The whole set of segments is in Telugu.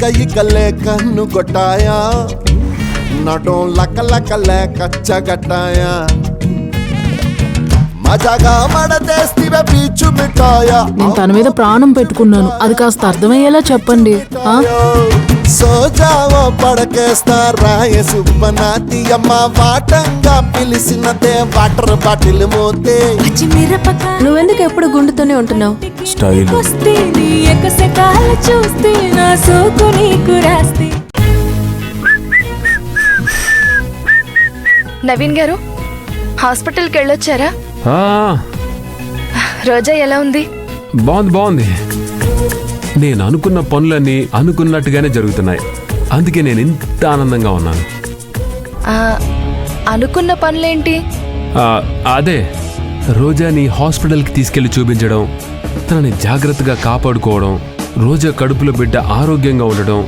कई गले कन्नु गोटाया नडों लक लक ले कच्चा गटाया మజాగా మడదేస్తివే పీచు మిఠాయా నేను తన మీద ప్రాణం పెట్టుకున్నాను, అది కాస్త అర్థమయ్యేలా చెప్పండి. సోజావో పడకేస్తా రాయ సుబ్బనాతి అమ్మ వాటంగా పిలిసినదే వాటర్ బాటిల్ మోతే. నువ్వెందుకు ఎప్పుడు గుండుతోనే ఉంటున్నావు? స్టైల్ నవీన్ గారు హాస్పిటల్కి వెళ్ళొచ్చారా? రోజా ఎలా ఉంది? బాగుంది. నేను అనుకున్న పనులన్నీ అనుకున్నట్టుగానే జరుగుతున్నాయి, అందుకే నేను ఇంత ఆనందంగా ఉన్నాను. అనుకున్న పనులేంటి? అదే రోజాని హాస్పిటల్కి తీసుకెళ్లి చూపించడం, తనని జాగ్రత్తగా కాపాడుకోవడం, రోజా కడుపులో బిడ్డ ఆరోగ్యంగా ఉండడం,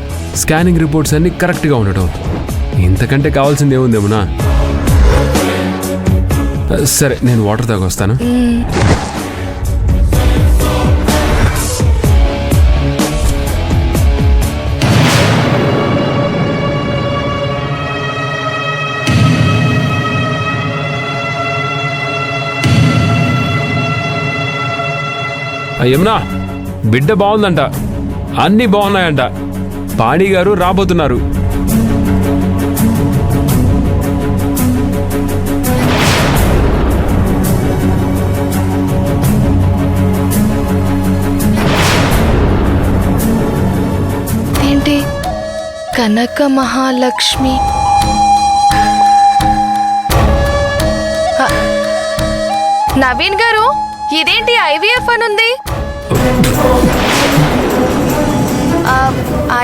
స్కానింగ్ రిపోర్ట్స్ అన్ని కరెక్ట్గా ఉండడం. ఇంతకంటే కావాల్సింది ఏముందేమోనా? సరే, నేను వాటర్ తాగొస్తాను. యమునా, బిడ్డ బాగుందంట, అన్నీ బాగున్నాయంట. పాణి గారు రాబోతున్నారు. ఏంటి కనక మహాలక్ష్మి? నవీన్ గారు, ఇదేంటి ఐవీఎఫ్ అనుంది?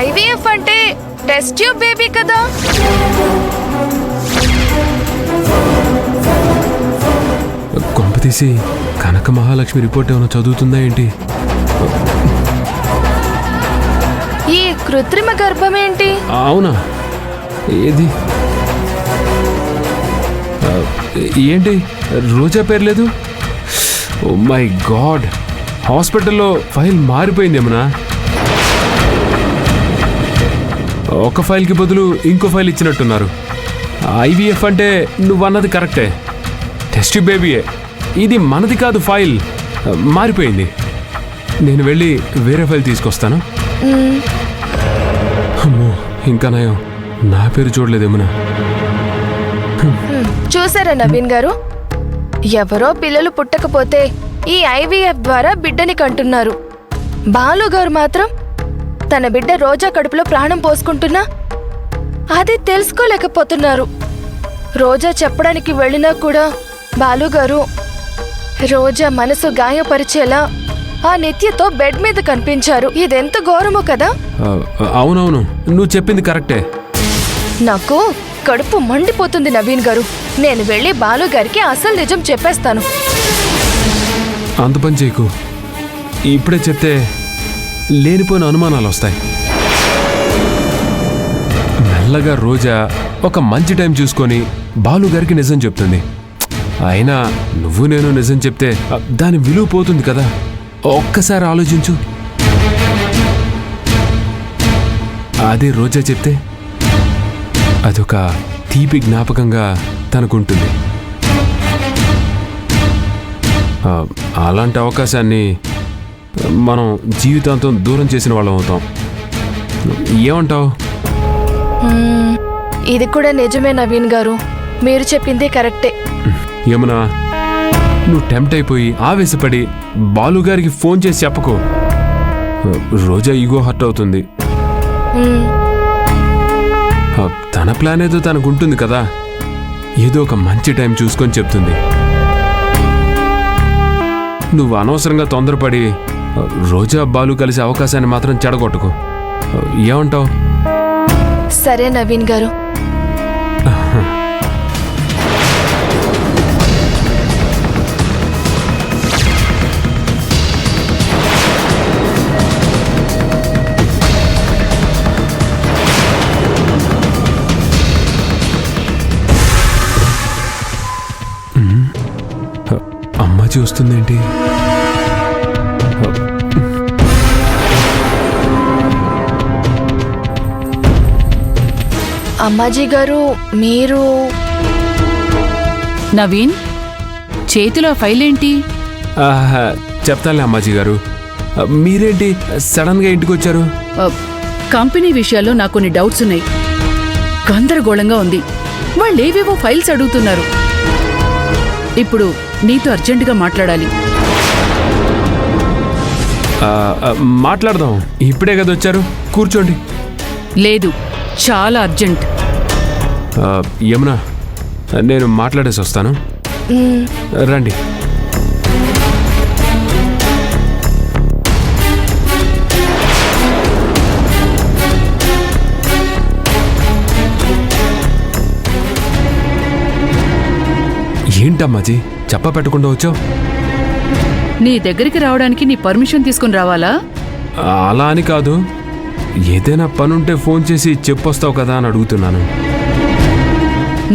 ఐవీఎఫ్ అంటే టెస్ట్ ట్యూబ్ బేబీ కదా? కొంపతీసి కనక మహాలక్ష్మి రిపోర్ట్ ఏమైనా చదువుతుందా ఏంటి? ఈ కృత్రిమ గర్భం ఏంటి? అవునా? ఏది? ఏంటి రోజా పేరు లేదు? ఓ మై గాడ్, హాస్పిటల్లో ఫైల్ మారిపోయింది ఏమన్నా? ఒక ఫైల్కి బదులు ఇంకో ఫైల్ ఇచ్చినట్టున్నారు. ఐవీఎఫ్ అంటే నువ్వన్నది కరెక్టే, టెస్ట్ బేబీయే. ఇది మనది కాదు, ఫైల్ మారిపోయింది. నేను వెళ్ళి వేరే ఫైల్ తీసుకొస్తాను. అమ్మో, ఇంకా నయం నా పేరు చూడలేదేమన్నా. చూసారా నవీన్ గారు, ఎవరో పిల్లలు పుట్టకపోతే ఈ ఐవీఎఫ్ ద్వారా బిడ్డని కంటున్నారు. బాలు గారు మాత్రం తన బిడ్డ రోజా కడుపులో ప్రాణం పోసుకుంటున్నా అది తెలుసుకోలేకపోతున్నారు. రోజా చెప్పడానికి వెళ్ళినా కూడా బాలుగారు రోజా మనసు గాయపరిచేలా ఆ నిత్యతో బెడ్ మీద కనిపించారు. ఇదెంత ఘోరమో కదా? అవునవును, నువ్వు చెప్పింది కరెక్టే. నాకు కడుపు మండిపోతుంది నవీన్ గారు. నేను వెళ్ళి బాలు గారికి అసలు నిజం చెప్పేస్తాను. అంత పని చేయకు, ఇప్పుడే చెప్తే లేనిపోయిన అనుమానాలు వస్తాయి. మెల్లగా రోజా ఒక మంచి టైం చూసుకొని బాలు గారికి నిజం చెప్తుంది. అయినా నువ్వు నేను నిజం చెప్తే దాని విలువ పోతుంది కదా. ఒక్కసారి ఆలోచించు. అదే రోజా చెప్తే అదొక తీపి జ్ఞాపకంగా తనకుంటుంది. అలాంటి అవకాశాన్ని మనం జీవితాంతం దూరం చేసిన వాళ్ళం అవుతాం. ఏమంటావు? ఇది కూడా నిజమే నవీన్ గారు, మీరు చెప్పింది కరెక్టే. యమునా, నువ్వు టెంప్ట్ అయిపోయి ఆవేశపడి బాలుగారికి ఫోన్ చేసి చెప్పకు. రోజా ఈగో హర్ట్ అవుతుంది. తన ప్లాన్ ఏదో తనకుంటుంది కదా, ఏదో ఒక మంచి టైం చూసుకొని చెప్తుంది. నువ్వు అనవసరంగా తొందరపడి రోజా బాలు కలిసే అవకాశాన్ని మాత్రం చెడగొట్టుకో. ఏమంటావు? సరే నవీన్ గారు. అమ్మాజీ వస్తుందేంటి? అమ్మాజీ గారు మీరు నవీన్, చేతిలో ఫైల్ ఏంటి? చెప్తానులే అమ్మాజీ గారు. మీరేంటి సడన్గా ఇంటికి వచ్చారు? కంపెనీ విషయాల్లో నాకు కొన్ని డౌట్స్ ఉన్నాయి. గందరగోళంగా ఉంది. వాళ్ళు ఏవేవో ఫైల్స్ అడుగుతున్నారు. ఇప్పుడు నీతో అర్జెంటుగా మాట్లాడాలి. మాట్లాడదాం. ఇప్పుడే కదా వచ్చారు, కూర్చోండి. లేదు, చాలా అర్జెంట్. యమునా, నేను మాట్లాడేసి వస్తాను. రండి. ఏంటమ్మాజీ చెప్ప పెట్టకుండా వచ్చావు? నీ దగ్గరికి రావడానికి నీ పర్మిషన్ తీసుకుని రావాలా? అలా అని కాదు, ఏదైనా పనుంటే ఫోన్ చేసి చెప్పొస్తావు కదా అని అడుగుతున్నాను.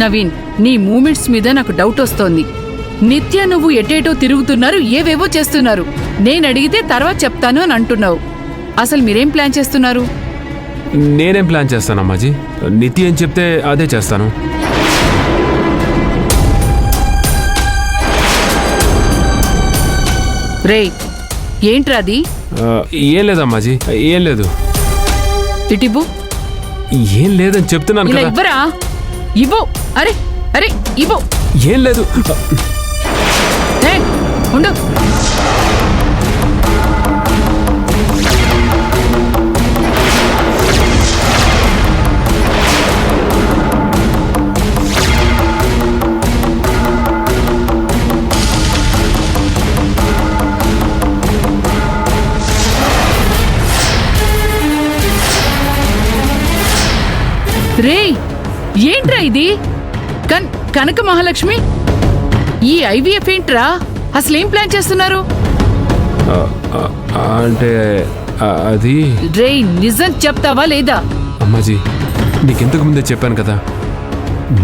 నవీన్, నీ మూమెంట్స్ మీద నాకు డౌట్ వస్తోంది. నిత్య నువ్వు ఎటేటో తిరుగుతున్నారు, ఏవేవో చేస్తున్నారు. నేను అడిగితే తర్వాత చెప్తాను అని అంటున్నావు. అసలు మీరేం ప్లాన్ చేస్తున్నారు? నేనేం ప్లాన్ చేస్తాను అమ్మాజీ? నిత్య ఏం చెప్తే అదే చేస్తాను. రేయ్, ఏంట్రాది? ఏం లేదమ్మాజీ, ఏం లేదు. ఇటివ్వు. ఏం లేదని చెప్తున్నాను ఇలా కదా. ఇవ్వరా? ఇవ్వు. అరే అరే, ఇవ్వు. ఏం లేదు. ఏయ్, ఉండు. రేయ్, ఏంట్రా ఇది? కనక మహాలక్ష్మి, ఈ ఐవీఎఫ్ ఏంట్రా? అసలేం ప్లాన్ చేస్తున్నారు? అంటే అది రేయ్, నిజం చెప్తావా లేదా? అమ్మాజీ, నీకెంతకు ముందే చెప్పాను కదా,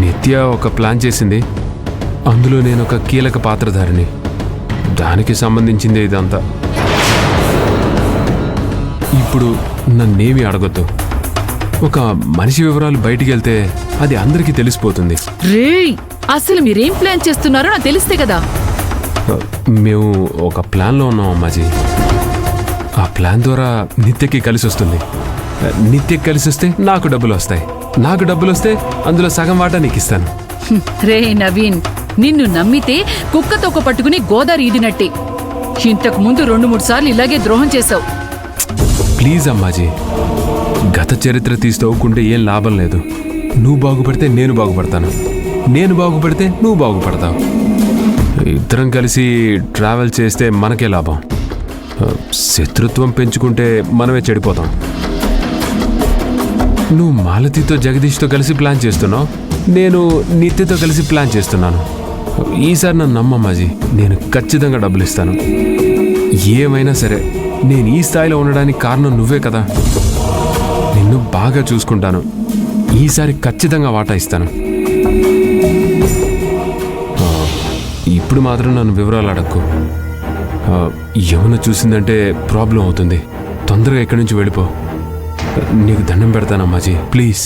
నిత్య ఒక ప్లాన్ చేసింది. అందులో నేను ఒక కీలక పాత్రధారిని. దానికి సంబంధించిందే ఇదంతా. ఇప్పుడు నన్నేమీ అడగొద్దు. ఒక మనిషి వివరాలు బయటికి వెళ్తే అది అందరికీ తెలిసిపోతుంది. రేయ్, అసలు మీరేం ప్లాన్ చేస్తున్నారో నాకు తెలిస్తే కదా. మేము ఒక ప్లాన్లో ఉన్నాం అమ్మాజీ. ఆ ప్లాన్ ద్వారా నిత్యకి కలిసి వస్తుంది. నిత్యకి కలిసి వస్తే నాకు డబ్బులు వస్తాయి. నాకు డబ్బులు వస్తే అందులో సగం వాటా నీకు ఇస్తాను. రే నవీన్, నిన్ను నమ్మితే కుక్కతోక పట్టుకుని గోదావరి ఈదినట్టే. ఇంతకు ముందు 2-3 సార్లు ఇలాగే ద్రోహం చేశావు. ప్లీజ్ అమ్మాజీ, గత చరిత్ర తీసి తవ్వుకుంటే ఏం లాభం లేదు. నువ్వు బాగుపడితే నేను బాగుపడతాను, నేను బాగుపడితే నువ్వు బాగుపడతావు. ఇద్దరం కలిసి ట్రావెల్ చేస్తే మనకే లాభం. శత్రుత్వం పెంచుకుంటే మనమే చెడిపోతాం. నువ్వు మాలతితో జగదీష్తో కలిసి ప్లాన్ చేస్తున్నావు, నేను నిత్యతో కలిసి ప్లాన్ చేస్తున్నాను. ఈసారి నన్ను నమ్మమ్మాజీ, నేను ఖచ్చితంగా డబ్బులు ఇస్తాను. ఏమైనా సరే నేను ఈ స్థాయిలో ఉండడానికి కారణం నువ్వే కదా. నిన్ను బాగా చూసుకుంటాను. ఈసారి ఖచ్చితంగా వాటా ఇస్తాను. ఇప్పుడు మాత్రం నన్ను వివరాలు అడక్కు. యమున చూసిందంటే ప్రాబ్లం అవుతుంది. తొందరగా ఇక్కడి నుంచి వెళ్ళిపో. నీకు దండం పెడతానమ్మాజీ, ప్లీజ్.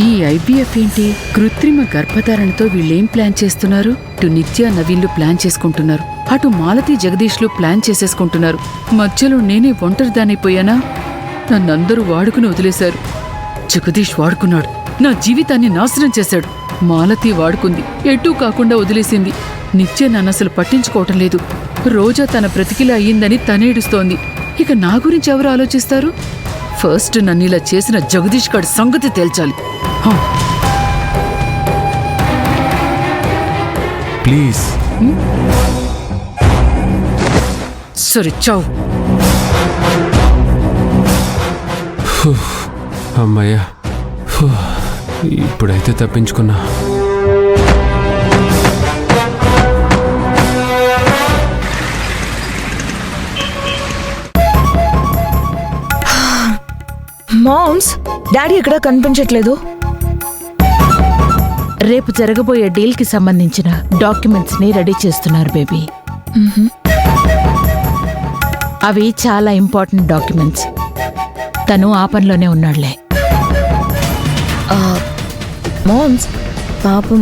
ఈ ఐవీఎఫ్ ఏంటి? కృత్రిమ గర్భధారణతో వీళ్ళేం ప్లాన్ చేస్తున్నారు? ఇటు నిత్య నవీన్లు ప్లాన్ చేసుకుంటున్నారు, అటు మాలతి జగదీష్లు ప్లాన్ చేసేసుకుంటున్నారు. మధ్యలో నేనే ఒంటరిదానైపోయానా? నన్నందరూ వాడుకుని వదిలేశారు. జగదీష్ వాడుకున్నాడు, నా జీవితాన్ని నాశనం చేశాడు. మాలతి వాడుకుంది, ఎటూ కాకుండా వదిలేసింది. నిత్య నన్నసలు పట్టించుకోవటం లేదు. రోజా తన బ్రతికిలా అయ్యిందని తనేడుస్తోంది. ఇక నా గురించి ఎవరు ఆలోచిస్తారు? ఫస్ట్ నన్నిలా చేసిన జగదీష్ గాడి సంగతి తేల్చాలి. ప్లీజ్. సరే, చావు. అమ్మయ్యా, ఇప్పుడైతే తప్పించుకున్నా. మామ్స్, డాడీ ఎక్కడా కనిపించట్లేదు. రేపు జరగబోయే డీల్ కి సంబంధించిన డాక్యుమెంట్స్ ని రెడీ చేస్తున్నారు బేబీ. అవి చాలా ఇంపార్టెంట్ డాక్యుమెంట్స్. తను ఆ పనిలోనే ఉన్నాడులే. మామ్స్ పాపం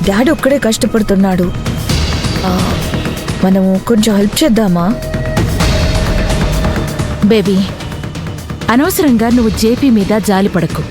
డాడీ ఒక్కడే కష్టపడుతున్నాడు. మనము కొంచెం హెల్ప్ చేద్దామా? బేబీ, అనవసరంగా నువ్వు జేపీ మీద జాలి పడకు.